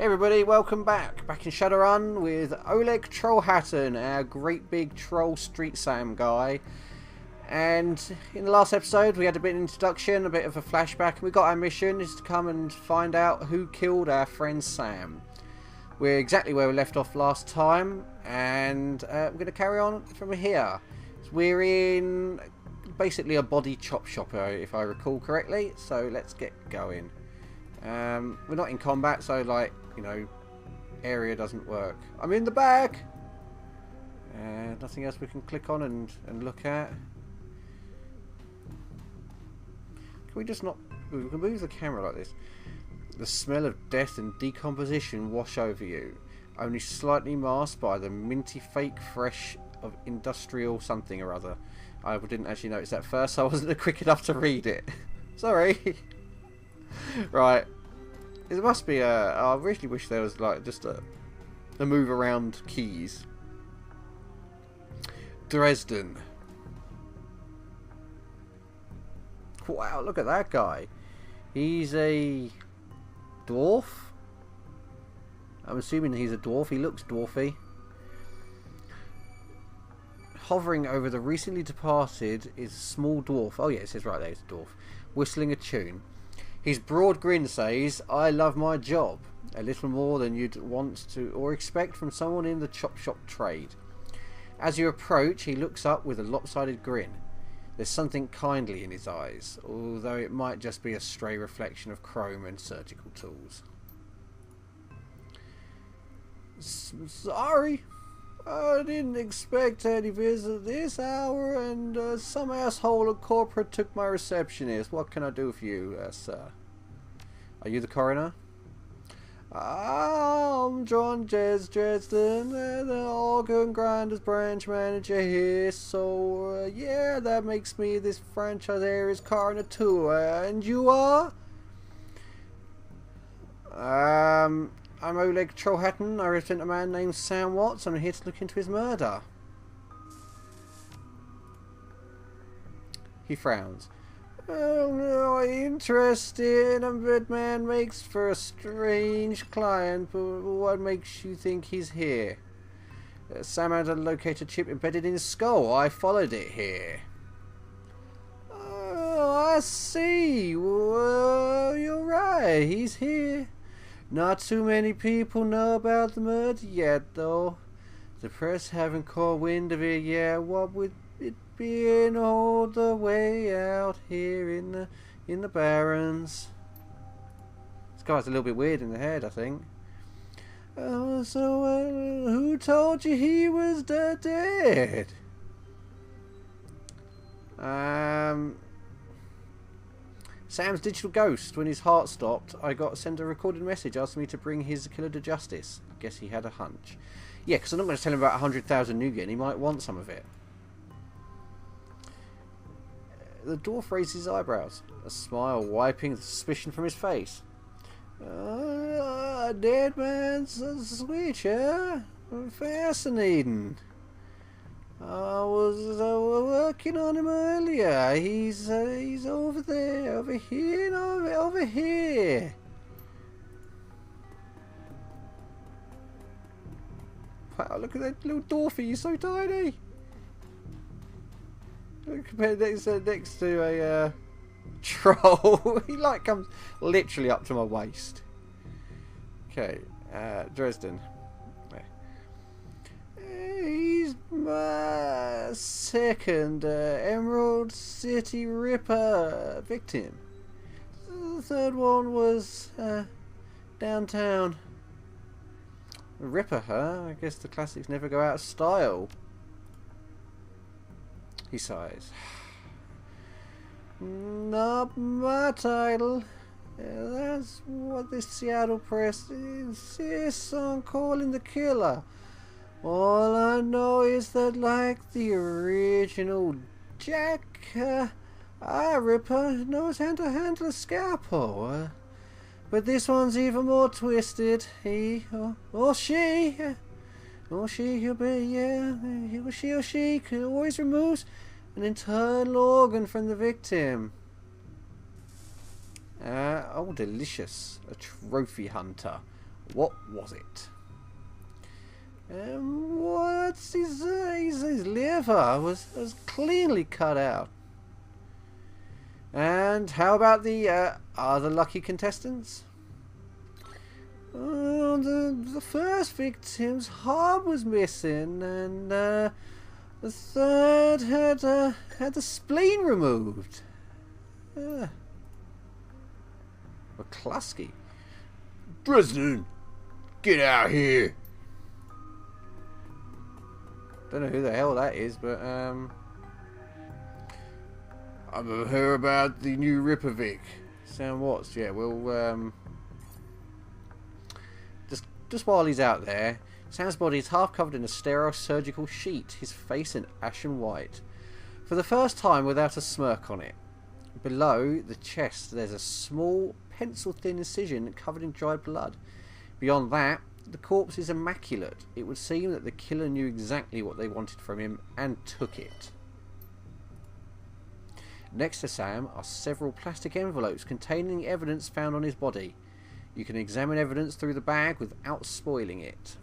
Hey everybody, welcome back. Back in Shadowrun with Oleg Trollhatten, our great big troll street Sam guy. And in the last episode we had a bit of an introduction, a bit of a flashback, and we got our mission is to come and find out who killed our friend Sam. We're exactly where we left off last time, and we're going to carry on from here. So we're in basically a body chop shop, if I recall correctly, so let's get going. We're not in combat, so like, you know, area doesn't work. I'm in the bag! Nothing else we can click on and look at. Can we just not... We can move the camera like this. The smell of death and decomposition wash over you, only slightly masked by the minty fake fresh of industrial something or other. I didn't actually notice that first, so I wasn't quick enough to read it. Sorry. Right. There must be a... I really wish there was like just a move around keys. Dresden. Wow, look at that guy. He's a dwarf. I'm assuming he's a dwarf. He looks dwarfy. Hovering over the recently departed is a small dwarf. Oh yeah, it says right there, it's a dwarf. Whistling a tune. His broad grin says, "I love my job." A little more than you'd want to or expect from someone in the chop shop trade. As you approach, he looks up with a lopsided grin. There's something kindly in his eyes, although it might just be a stray reflection of chrome and surgical tools. Sorry, I didn't expect any visit this hour, and some asshole at corporate took my receptionist. What can I do for you, sir? Are you the coroner? I'm John Dresden, the organ grinders branch manager here, so yeah, that makes me this franchise area's coroner too. And you are? I'm Oleg Trollhatten. I represent a man named Sam Watts. I'm here to look into his murder. He frowns. Oh no, interesting. That man makes for a strange client, but what makes you think he's here? Sam had a locator chip embedded in his skull. I followed it here. Oh, I see. Well, you're right. He's here. Not too many people know about the murder yet, though. The press haven't caught wind of it yet. What would it being all the way out here in the Barrens? This guy's a little bit weird in the head, I think. Oh, so who told you he was dead? Sam's digital ghost. When his heart stopped, I got sent a recorded message asking me to bring his killer to justice. Guess he had a hunch. Yeah, because I'm not going to tell him about 100,000 nougat. He might want some of it. The dwarf raised his eyebrows, a smile wiping the suspicion from his face. A dead man's switch, huh? Fascinating. I was working on him earlier. He's over there, over here, over here. Wow, look at that little dwarfy. He's so tiny. Compared next to a troll, he like comes literally up to my waist. Okay, Dresden. He's my second Emerald City Ripper victim. The third one was downtown. Ripper, huh? I guess the classics never go out of style. He sighs. Not my title. That's what the Seattle press insists on calling the killer. All I know is that, like the original Jack, Ripper knows how to handle a scalpel. But this one's even more twisted. He or she. Or she always removes an internal organ from the victim. Oh, delicious. A trophy hunter. What was it? What's his liver was cleanly cut out. And how about the other lucky contestants? The first victim's heart was missing, and the third had the spleen removed. McCluskey. President, get out here. Don't know who the hell that is, but I've heard about the new Ripovic. Sam Watts. Yeah, we'll just while he's out there, Sam's body is half covered in a sterile surgical sheet, his face in ashen white, for the first time without a smirk on it. Below the chest, there's a small pencil-thin incision covered in dried blood. Beyond that, the corpse is immaculate. It would seem that the killer knew exactly what they wanted from him and took it. Next to Sam are several plastic envelopes containing the evidence found on his body. You can examine evidence through the bag without spoiling it.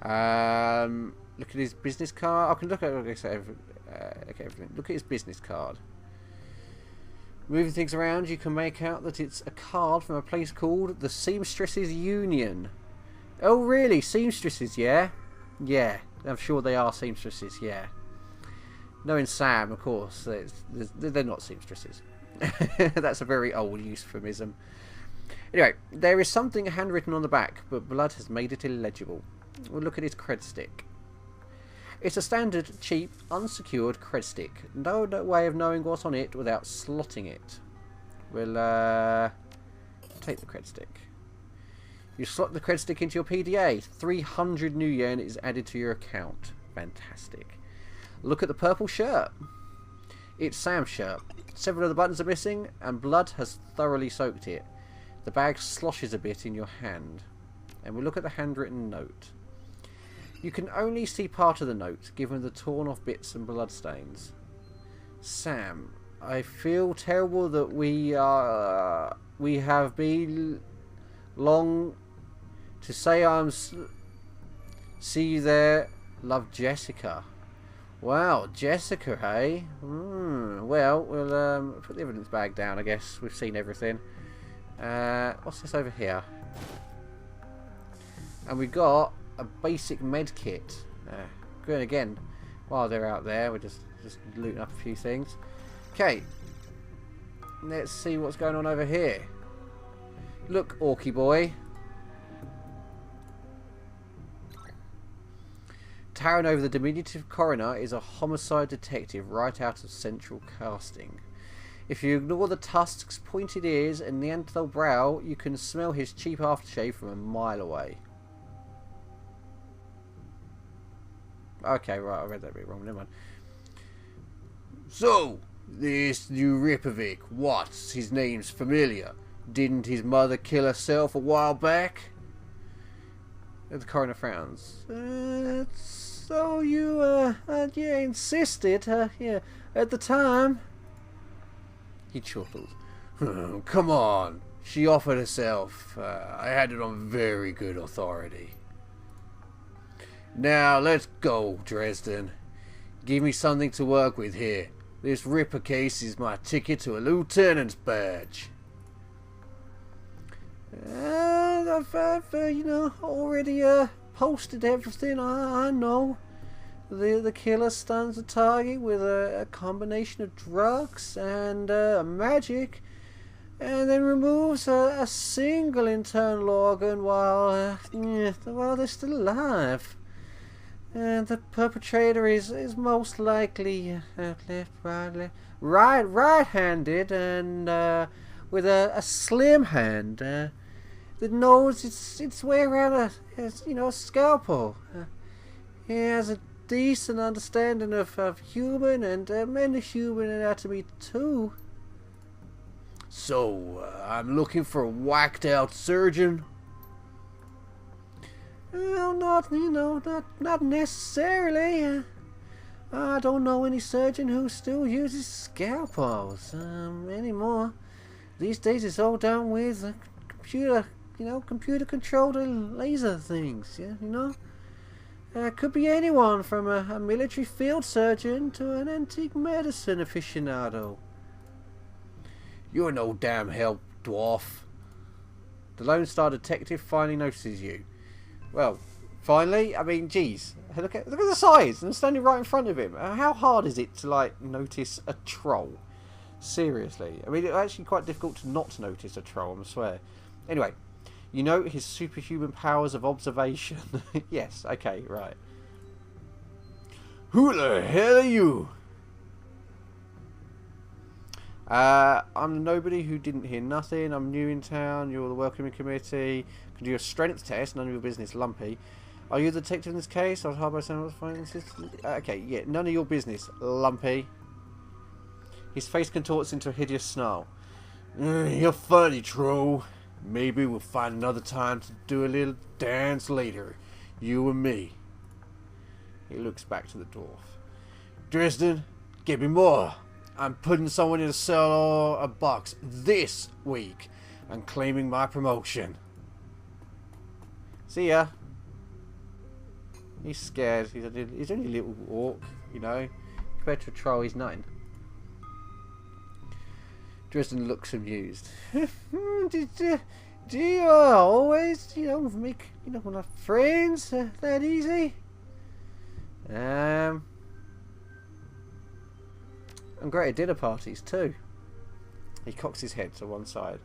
Look at his business card. I can look at everything. Look at his business card. Moving things around, you can make out that it's a card from a place called the Seamstresses Union. Oh, really? Seamstresses, yeah? Yeah, I'm sure they are seamstresses, yeah. Knowing Sam, of course, they're not seamstresses. That's a very old euphemism. Anyway, there is something handwritten on the back, but blood has made it illegible. We'll look at his cred stick. It's a standard, cheap, unsecured cred stick. No way of knowing what's on it without slotting it. We'll take the cred stick. You slot the cred stick into your PDA. 300 new yen is added to your account. Fantastic. Look at the purple shirt. It's Sam's shirt. Several of the buttons are missing, and blood has thoroughly soaked it. The bag sloshes a bit in your hand. And we'll look at the handwritten note. You can only see part of the note, given the torn off bits and bloodstains. Sam, I feel terrible that we have been long to say see you there. Love, Jessica. Wow, Jessica, hey? Well, we'll put the evidence bag down, I guess. We've seen everything. What's this over here? And we got a basic med kit. Going again, while they're out there, we're just looting up a few things. Okay, let's see what's going on over here. Look, Orky boy. Towering over the diminutive coroner is a homicide detective right out of Central Casting. If you ignore the tusks, pointed ears, and Neanderthal brow, you can smell his cheap aftershave from a mile away. Okay, right, I read that bit wrong, never mind. So, this new Ripovic, what's his name's familiar? Didn't his mother kill herself a while back? The coroner frowns. So you, yeah, insisted, yeah, at the time. He chortled. Come on, she offered herself. I had it on very good authority. Now, let's go, Dresden. Give me something to work with here. This Ripper case is my ticket to a lieutenant's badge. I've you know, already posted everything. I know. The killer stuns the target with a combination of drugs and magic, and then removes a single internal organ while they're still alive. And the perpetrator is most likely right-handed and with a slim hand that knows its way around a scalpel. He has a decent understanding of human and many human anatomy too. So, I'm looking for a whacked-out surgeon. Well, not necessarily. I don't know any surgeon who still uses scalpels anymore. These days it's all done with computer-controlled laser things. Yeah, could be anyone from a military field surgeon to an antique medicine aficionado. You're no damn help, dwarf. The Lone Star detective finally notices you. Well, finally? I mean, geez. Look at the size. I'm standing right in front of him. How hard is it to, like, notice a troll? Seriously. I mean, it's actually quite difficult to not notice a troll, I swear. Anyway, you note his superhuman powers of observation. Yes, okay, right. Who the hell are you? I'm the nobody who didn't hear nothing. I'm new in town. You're the welcoming committee. Can do a strength test. None of your business, Lumpy. Are you the detective in this case? I was hired by someone else finding this. Okay, yeah, none of your business, Lumpy. His face contorts into a hideous snarl. You're funny, troll. Maybe we'll find another time to do a little dance later. You and me. He looks back to the dwarf. Dresden, give me more. I'm putting someone in a cell or a box this week and claiming my promotion. See ya. He's scared. He's only a little orc, compared to a troll, he's nothing. Dresden looks amused. Do you always, make, friends that easy? And great at dinner parties too. He cocks his head to one side.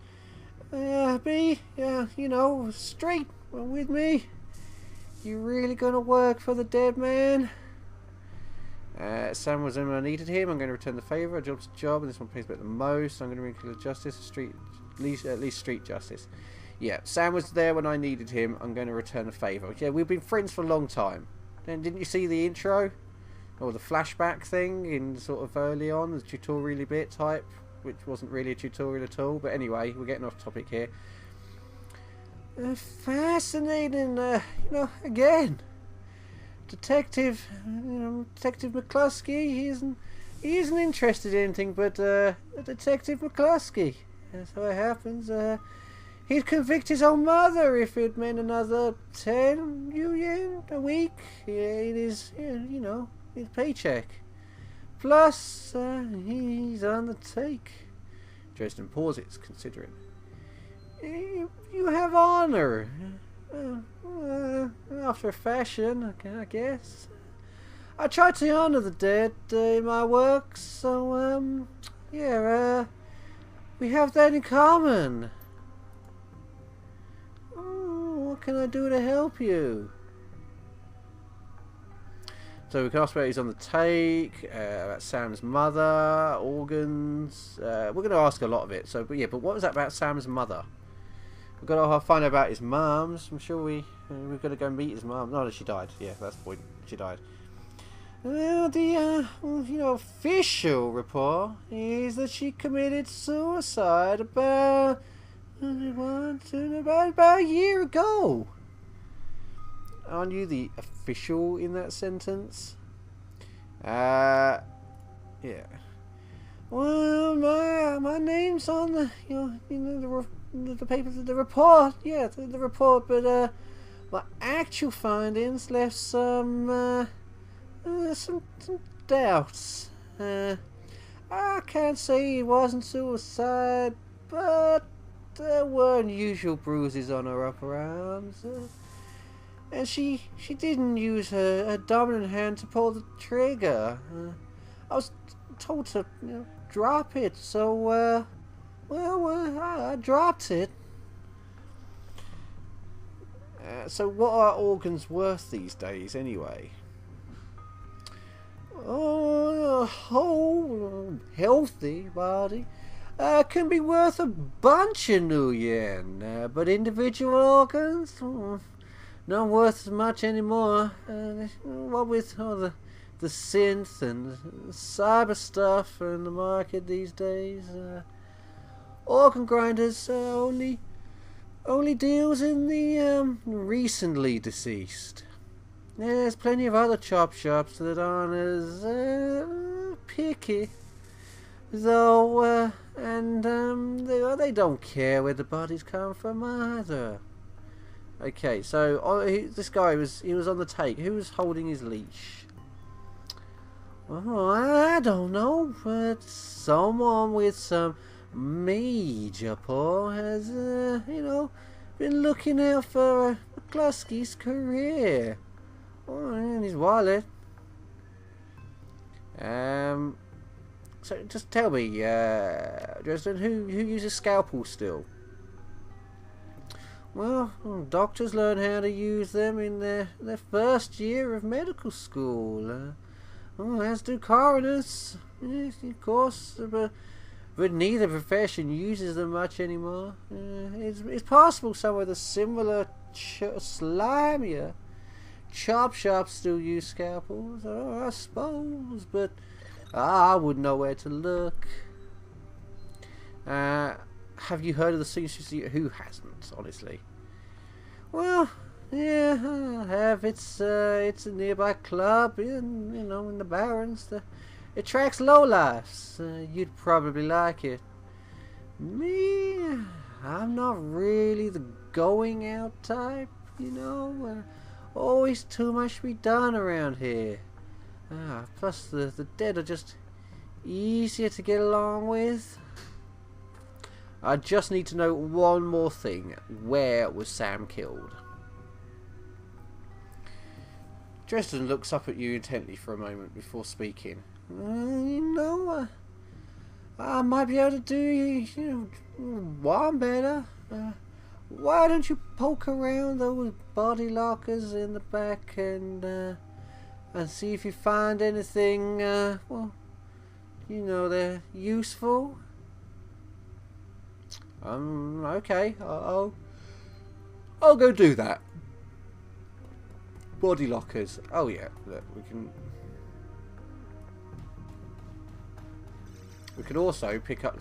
Straight with me. You really gonna work for the dead man? Sam was in when I needed him. I'm going to return the favour. A job's a job, and this one pays about the most. I'm going to bring justice, at least street justice. Yeah, Sam was there when I needed him. I'm going to return the favour. Yeah, we've been friends for a long time. And didn't you see the intro? Or the flashback thing in sort of early on, the tutorial bit type, which wasn't really a tutorial at all. But anyway, we're getting off topic here. Fascinating, again. Detective McCluskey, he isn't interested in anything but Detective McCluskey. So it happens. He'd convict his own mother if it meant another 10 yen a week. Yeah, it is, his paycheck. Plus, he's on the take. Dresden pauses, considering. You have honor. After a fashion, I guess. I try to honor the dead in my work, so, we have that in common. What can I do to help you? So we can ask about he's on the take, about Sam's mother, organs. We're going to ask a lot of it. But what was that about Sam's mother? We've got to find out about his mums. I'm sure we've got to go meet his mum. No, she died. Yeah, that's the point. She died. Well, the official report is that she committed suicide about a year ago. Aren't you the official in that sentence? Yeah. Well, my name's on the papers, the report. Yeah, the report. But my actual findings left some doubts. I can't say it wasn't suicide, but there were unusual bruises on her upper arms. And she didn't use her dominant hand to pull the trigger. I was told to drop it, so I dropped it. So what are organs worth these days, anyway? Oh, a whole healthy body can be worth a bunch of new yen, but individual organs, not worth as much anymore. What with all the synth and cyber stuff in the market these days, organ grinders only deals in the recently deceased. There's plenty of other chop shops that aren't as picky. Though, they don't care where the bodies come from either. Okay, so this guy he was on the take. Who was holding his leash? Oh, I don't know, but someone with some major paw has, been looking out for McCluskey's career. Oh, and his wallet. So just tell me, Dresden, who uses scalpels still? Well, doctors learn how to use them in their first year of medical school. As do coroners, yes, of course, but neither profession uses them much anymore. It's possible some of the similar slimier chop shops still use scalpels, I suppose, but I wouldn't know where to look. Have you heard of the seamstress? Who hasn't, honestly? Well, yeah, I have. It's a nearby club in the Barrens. It attracts lowlifes. You'd probably like it. Me, I'm not really the going out type, always too much to be done around here. Plus the dead are just easier to get along with. I just need to know one more thing. Where was Sam killed? Dresden looks up at you intently for a moment before speaking. I might be able to do one better. Why don't you poke around those body lockers in the back and see if you find anything, they're useful? Okay, I'll go do that. Body lockers. Oh yeah, look, we can also pick up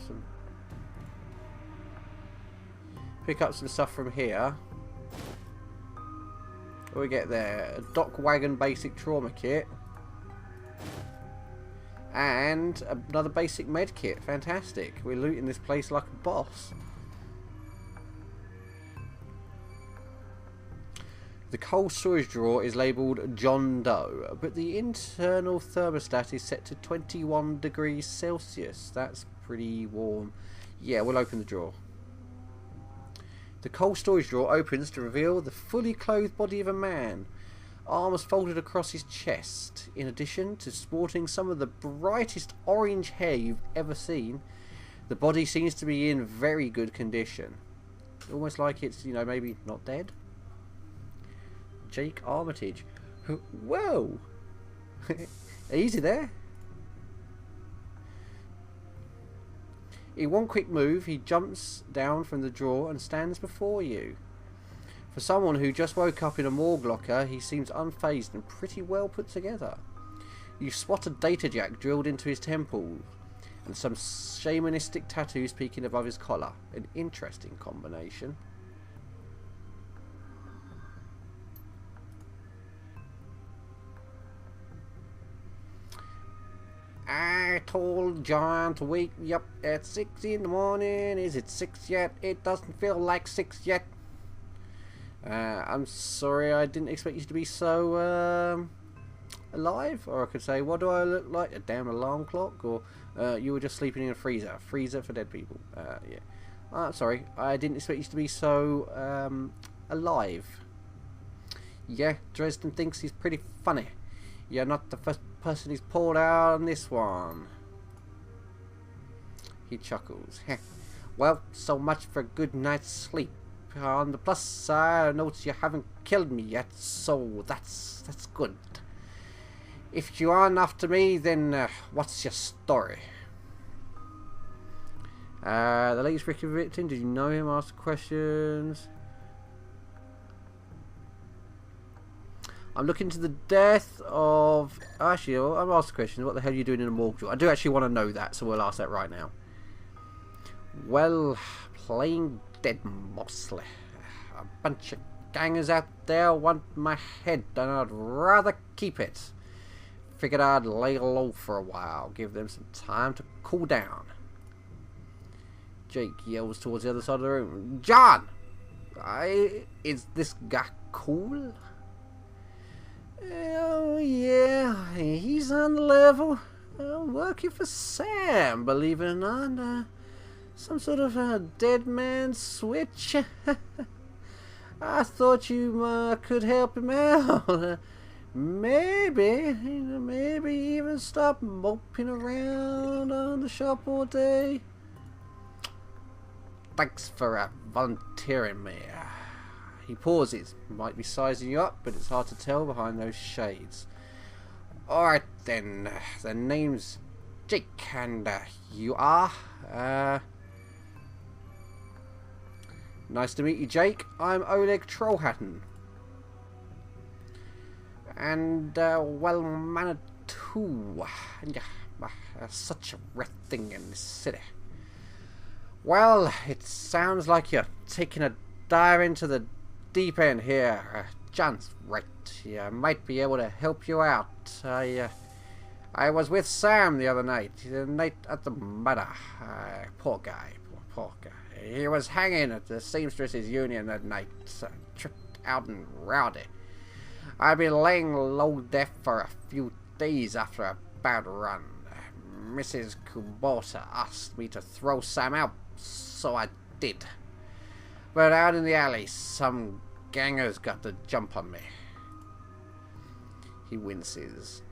some stuff from here. What do we get there? A dock wagon basic trauma kit. And another basic med kit. Fantastic. We're looting this place like a boss. The cold storage drawer is labelled John Doe, but the internal thermostat is set to 21 degrees Celsius. That's pretty warm. Yeah, we'll open the drawer. The cold storage drawer opens to reveal the fully clothed body of a man, arms folded across his chest. In addition to sporting some of the brightest orange hair you've ever seen, the body seems to be in very good condition. Almost like it's, maybe not dead. Jake Armitage. Whoa! Easy there. In one quick move, he jumps down from the drawer and stands before you. For someone who just woke up in a morgue locker, he seems unfazed and pretty well put together. You spot a data jack drilled into his temple and some shamanistic tattoos peeking above his collar. An interesting combination. I told John to wake me up at 6 in the morning. Is it 6 yet? It doesn't feel like 6 yet. I'm sorry, I didn't expect you to be so alive. Or I could say, what do I look like? A damn alarm clock? Or you were just sleeping in a freezer. Freezer for dead people. Yeah. I'm sorry, I didn't expect you to be so alive. Yeah, Dresden thinks he's pretty funny. You're not the first person he's pulled out on this one. He chuckles. Well, so much for a good night's sleep. On the plus side, I notice you haven't killed me yet, so that's good. If you aren't after me, then what's your story? The latest victim, did you know him? Ask questions. I'm looking into the death of... Actually, I'm asking questions. What the hell are you doing in a morgue? I do actually want to know that, so we'll ask that right now. Well, playing dead mostly. A bunch of gangers out there want my head, and I'd rather keep it. figured I'd lay low for a while, give them some time to cool down. Jake yells towards the other side of the room. John! Is this guy cool? Oh yeah, he's on the level. Working for Sam, believe it or not. Some sort of a dead man switch. I thought you could help him out. Maybe even stop moping around on the shop all day. Thanks for volunteering me. He pauses. Might be sizing you up, but it's hard to tell behind those shades. Alright then. The name's Jake, and you are? Nice to meet you, Jake. I'm Oleg Trollhatten. And well-mannered too. Yeah, such a red thing in this city. Well, it sounds like you're taking a dive into the deep end here. John's right. I might be able to help you out. I was with Sam the other night. The night at the murder. Poor guy. Poor guy. He was hanging at the seamstresses union that night. Tripped out and rowdy. I've been laying low death for a few days after a bad run. Mrs. Kubota asked me to throw Sam out, so I did. But out in the alley, some gangers got the jump on me. He winces.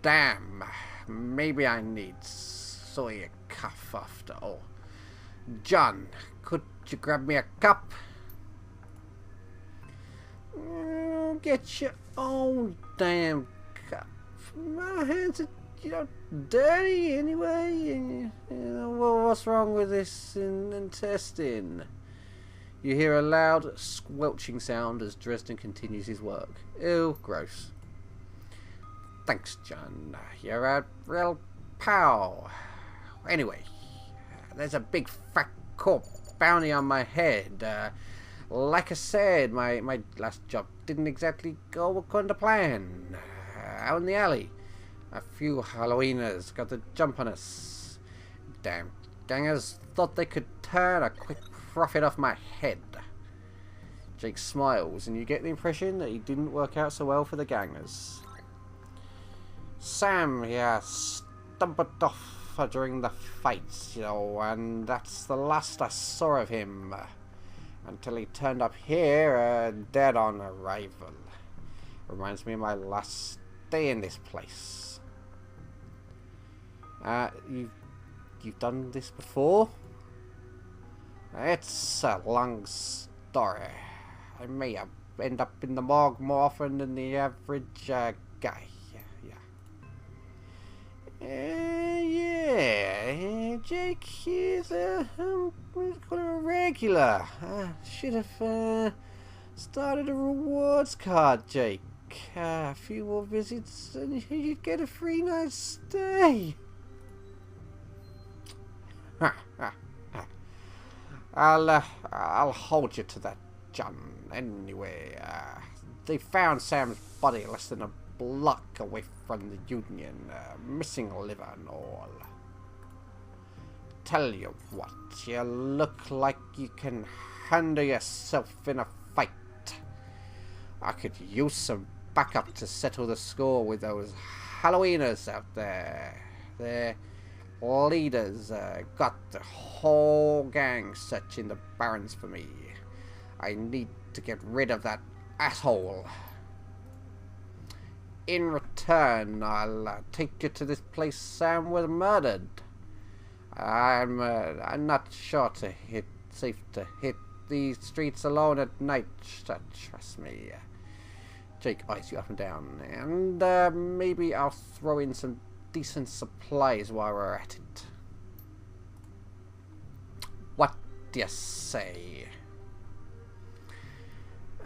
Damn, maybe I need soy cuff after all. John, could you grab me a cup? Get your own damn cup. My hands are, dirty anyway. Well, what's wrong with this intestine? You hear a loud squelching sound as Dresden continues his work. Ew, gross. Thanks, John. You're a real pal. Anyway, there's a big fat corp bounty on my head. Like I said, my last job didn't exactly go according to plan. Out in the alley, a few Halloweeners got the jump on us. Damn gangers thought they could turn a quick profit off my head. Jake smiles, and you get the impression that he didn't work out so well for the gangers. Sam, stumbled off during the fights, and that's the last I saw of him. Until he turned up here, dead on arrival. Reminds me of my last day in this place. You've done this before? It's a long story. I may end up in the morgue more often than the average guy. Yeah, Jake is let's call him a regular. Should have started a rewards card, Jake. A few more visits and you'd get a free night's stay. I'll hold you to that, John. Anyway, they found Sam's body less than a block away from the Union, missing a liver and all. Tell you what, you look like you can handle yourself in a fight. I could use some backup to settle the score with those Halloweeners out there. Their leaders got the whole gang searching the barrens for me. I need to get rid of that asshole. In return, I'll take you to this place Sam was murdered. I'm not sure safe to hit these streets alone at night. Trust me. Jake eyes you up and down, and maybe I'll throw in some decent supplies while we're at it. What do you say?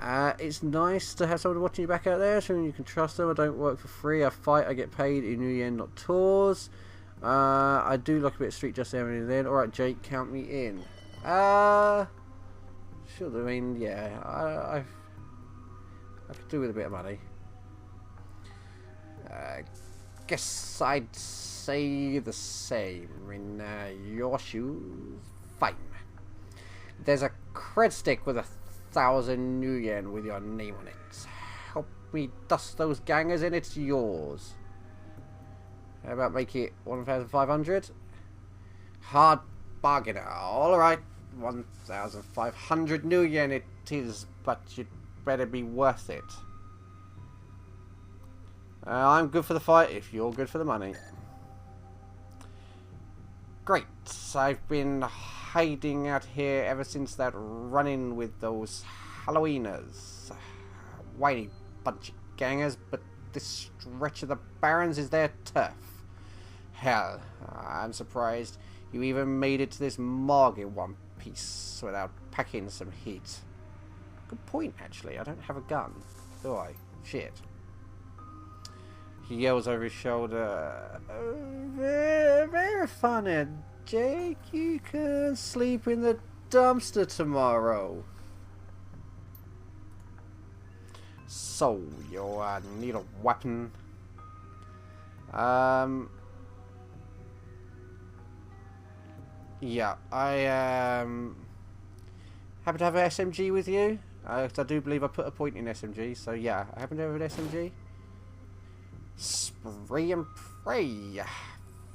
It's nice to have someone watching you back out there, so you can trust them. I don't work for free. I fight, I get paid in the end, not tours. I do like a bit of street justice every now and then. Alright, Jake, count me in. Sure, I mean, yeah, I could do with a bit of money. guess I'd say the same. In your shoes, fine. There's a cred stick with 1,000 new yen with your name on it. Help me dust those gangers and it's yours. How about make it 1,500? Hard bargainer. Alright, 1,500 new yen it is, but you'd better be worth it. I'm good for the fight if you're good for the money. Great. I've been hiding out here ever since that run-in with those Halloweeners. Whiny bunch of gangers, but this stretch of the Barrens is their turf. Hell, I'm surprised you even made it to this morgue in one piece without packing some heat. Good point, actually. I don't have a gun, do I? Shit. He yells over his shoulder. Very funny, Jake. You can sleep in the dumpster tomorrow. So, you need a weapon. Yeah, I happen to have an SMG with you. 'Cause I do believe I put a point in SMG. So yeah, I happen to have an SMG. Spray and pray.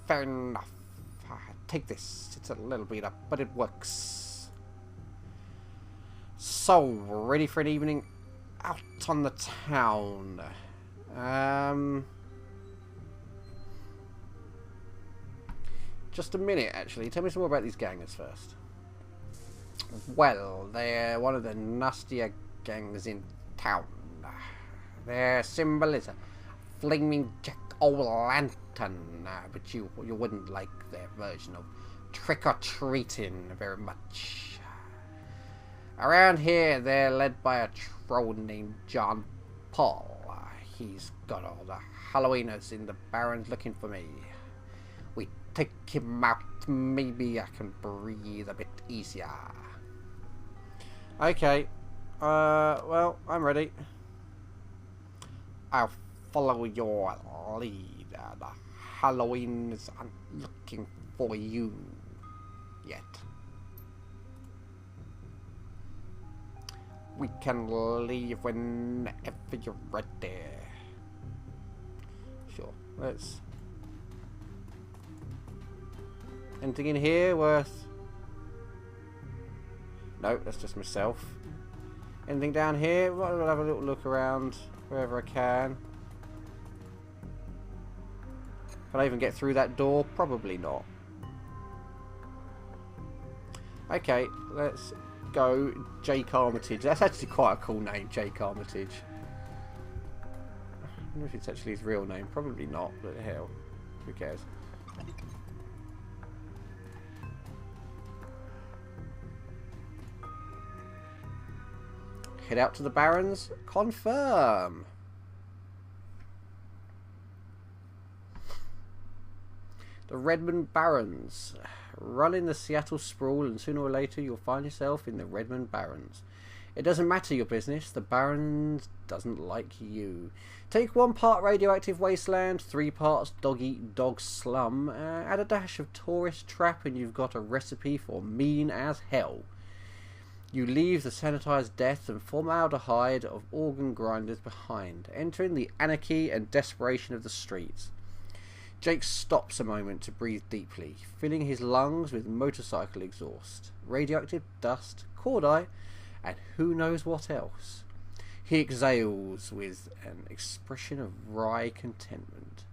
Fair enough. Take this. It's a little beat up, but it works. So, ready for an evening out on the town. Just a minute, actually. Tell me some more about these gangers first. Well, they're one of the nastier gangs in town. Their symbol is a flaming jack-o'-lantern, but you wouldn't like their version of trick-or-treating very much. Around here, they're led by a troll named John Paul. He's got all the Halloweeners in the Barrens looking for me. We take him out, maybe I can breathe a bit easier. Okay. Well, I'm ready. I'll follow your lead. The Halloweens aren't looking for you yet. We can leave whenever you're ready. Sure, let's... Anything in here worth... No, that's just myself. Anything down here? Well, I'll have a little look around wherever I can. Can I even get through that door? Probably not. Okay, let's go. Jake Armitage. That's actually quite a cool name, Jake Armitage. I wonder if it's actually his real name. Probably not, but hell, who cares? Head out to the Barrens. Confirm. The Redmond Barrens. Run in the Seattle sprawl and sooner or later you'll find yourself in the Redmond Barrens. It doesn't matter your business, the Barrens doesn't like you. Take 1 part radioactive wasteland, 3 parts dog-eat-dog slum, add a dash of tourist trap and you've got a recipe for mean as hell. You leave the sanitized death and formaldehyde of organ grinders behind, entering the anarchy and desperation of the streets. Jake stops a moment to breathe deeply, filling his lungs with motorcycle exhaust, radioactive dust, cordite, and who knows what else. He exhales with an expression of wry contentment.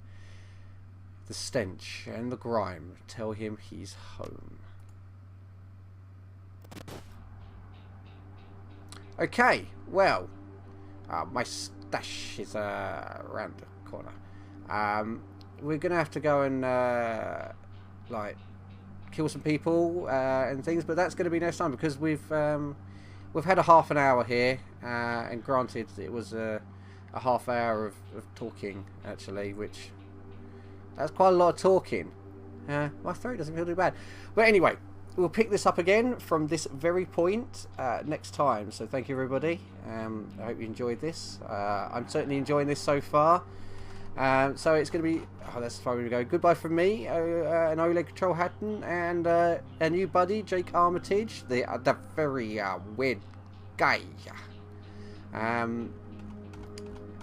The stench and the grime tell him he's home. Okay, well, my stash is around the corner. We're gonna have to go and like kill some people and things, but that's gonna be next time because we've had a half an hour here, and granted it was a half hour of talking actually, which that's quite a lot of talking. My throat doesn't feel too bad, but anyway. We'll pick this up again from this very point next time. So thank you everybody. I hope you enjoyed this. I'm certainly enjoying this so far. So it's going to be, oh, that's far we go. Goodbye from me, and Oleg Trollhatten, and a new buddy, Jake Armitage, the very weird guy.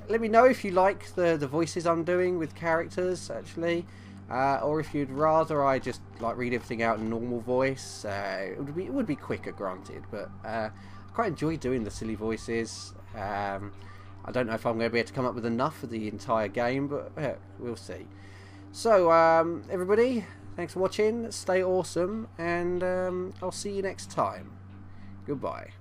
Let me know if you like the voices I'm doing with characters, actually, or if you'd rather I just like read everything out in normal voice. It would be quicker, granted, but I quite enjoy doing the silly voices. I don't know if I'm going to be able to come up with enough for the entire game, but we'll see. So, everybody, thanks for watching. Stay awesome, and I'll see you next time. Goodbye.